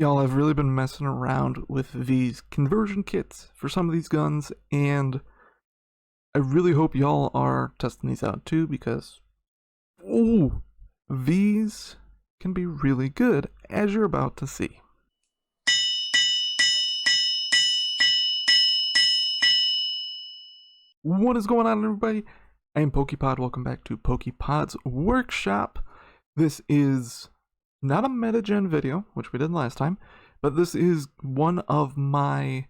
Y'all, I've really been messing around with these conversion kits for some of these guns, and I really hope y'all are testing these out too, because, ooh, these can be really good, as you're about to see. What is going on, everybody? I am Pokepod. Welcome back to Pokepod's Workshop. This is not a meta-gen video, which we did last time, but this is one of my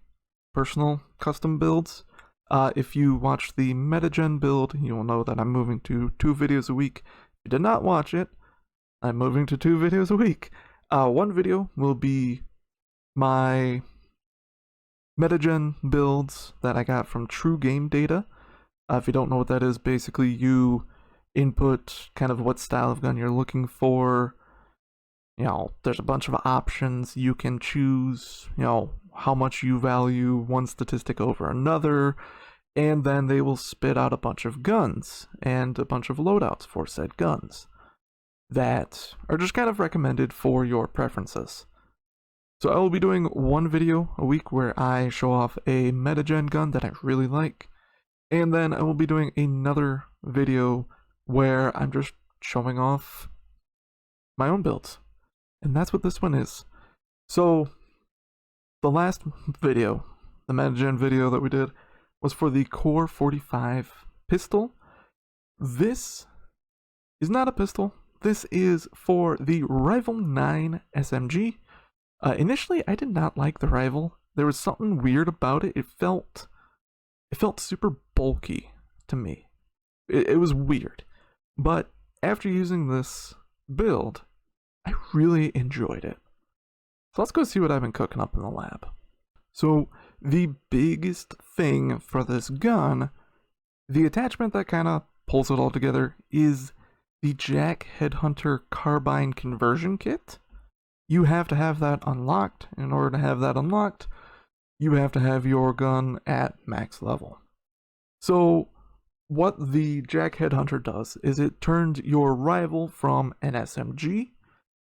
personal custom builds. If you watch the meta-gen build, you will know that I'm moving to 2 videos a week. If you did not watch it, I'm moving to 2 videos a week. One video will be my meta-gen builds that I got from True Game Data. If you don't know what that is, basically you input kind of what style of gun you're looking for. You know, there's a bunch of options. You can choose, how much you value one statistic over another, and then they will spit out a bunch of guns and a bunch of loadouts for said guns that are just kind of recommended for your preferences. So I will be doing one video a week where I show off a meta-gen gun that I really like, and then I will be doing another video where I'm just showing off my own builds. And that's what this one is. So the last video, the meta-gen video that we did, was for the Core 45 pistol. This is not a pistol. This is for the Rival-9 SMG. Initially, I did not like the Rival. There was something weird about it. It felt super bulky to me. It was weird. But after using this build, I really enjoyed it. So let's go see what I've been cooking up in the lab. So the biggest thing for this gun, the attachment that kind of pulls it all together, is the Jack Headhunter Carbine Conversion Kit. You have to have that unlocked. In order to have that unlocked, you have to have your gun at max level. So what the Jack Headhunter does is it turns your rival from an SMG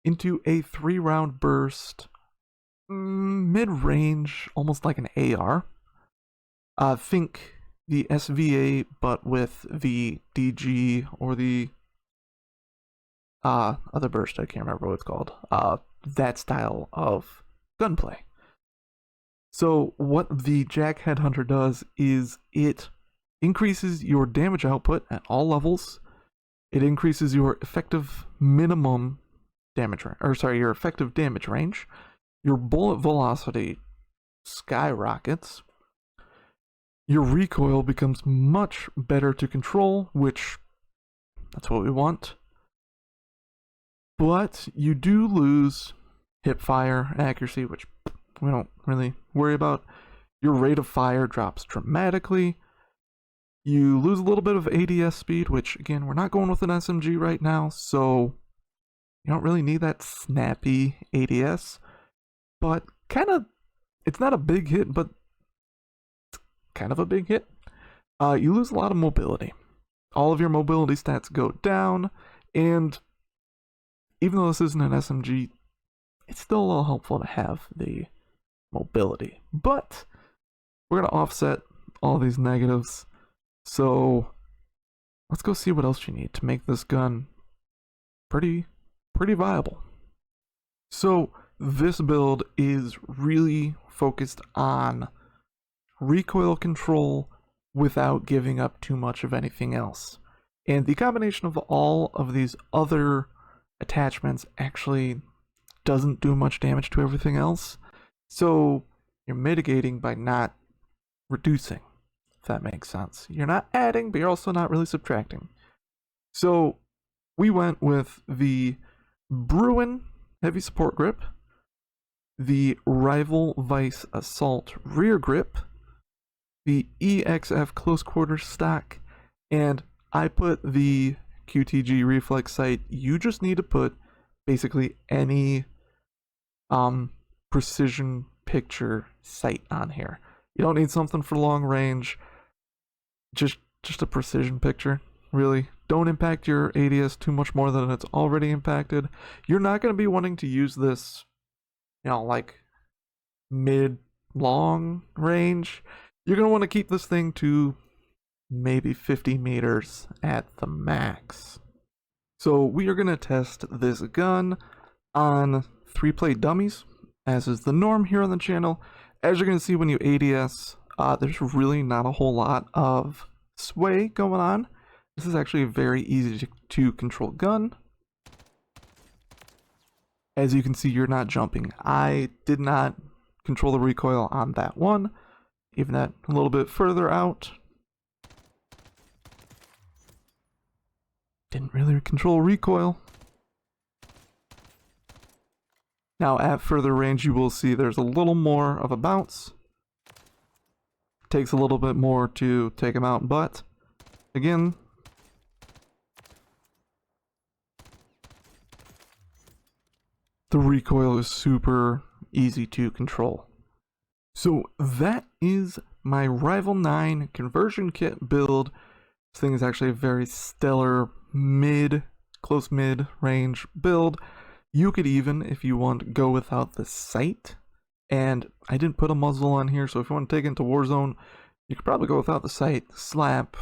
into a 3-round burst, mid-range, almost like an AR. Think the SVA, but with the DG or the other burst, I can't remember what it's called. That style of gunplay. So what the Jack Headhunter does is it increases your damage output at all levels. It increases your effective minimum damage range, your effective damage range. Your bullet velocity skyrockets. Your recoil becomes much better to control, which that's what we want. But you do lose hip fire accuracy, which we don't really worry about. Your rate of fire drops dramatically. You lose a little bit of ADS speed, which again, we're not going with an SMG right now, so you don't really need that snappy ADS. But it's not a big hit, but it's kind of a big hit. You lose a lot of mobility. All of your mobility stats go down, and even though this isn't an SMG, it's still a little helpful to have the mobility. But we're going to offset all these negatives. So let's go see what else you need to make this gun pretty viable. So this build is really focused on recoil control without giving up too much of anything else. And the combination of all of these other attachments actually doesn't do much damage to everything else. So you're mitigating by not reducing, if that makes sense. You're not adding, but you're also not really subtracting. So we went with the Bruin Heavy Support Grip, the Rival Vice Assault Rear Grip, the EXF Close Quarters Stock, and I put the QTG Reflex Sight. You just need to put basically any precision picture sight on here. You don't need something for long range, just a precision picture, really. Don't impact your ADS too much more than it's already impacted. You're not going to be wanting to use this, like mid-long range, you're going to want to keep this thing to maybe 50 meters at the max. So we are going to test this gun on 3-play dummies, as is the norm here on the channel. As you're going to see when you ADS, there's really not a whole lot of sway going on. This is actually a very easy to control gun. As you can see, you're not jumping. I did not control the recoil on that one. Even that a little bit further out. Didn't really control recoil. Now at further range, you will see there's a little more of a bounce. Takes a little bit more to take him out, but again, the recoil is super easy to control. So that is my Rival-9 conversion kit build. This thing is actually a very stellar close mid range build. You could even, if you want, go without the sight. And I didn't put a muzzle on here, so if you want to take it into Warzone, you could probably go without the sight, slap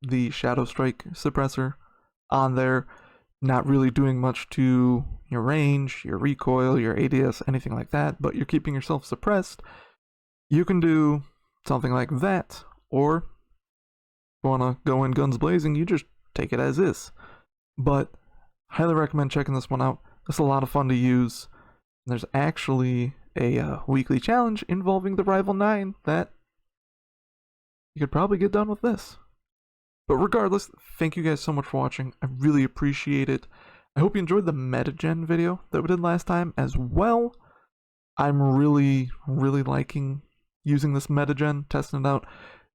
the Shadow Strike suppressor on there, not really doing much to your range, your recoil, your ADS, anything like that, but you're keeping yourself suppressed. You can do something like that, or if you want to go in guns blazing, you just take it as is. But highly recommend checking this one out. It's a lot of fun to use. There's actually a weekly challenge involving the Rival-9 that you could probably get done with this. But regardless, thank you guys so much for watching. I really appreciate it. I hope you enjoyed the meta-gen video that we did last time as well. I'm really liking using this meta-gen, testing it out.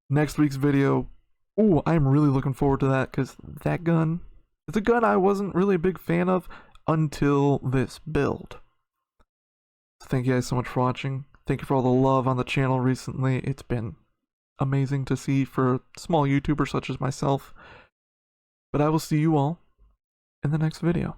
Next week's video, I'm really looking forward to that, because that gun, it's a gun I wasn't really a big fan of until this build. So thank you guys so much for watching. Thank you for all the love on the channel recently. It's been amazing to see for a small YouTuber such as myself. But I will see you all in the next video.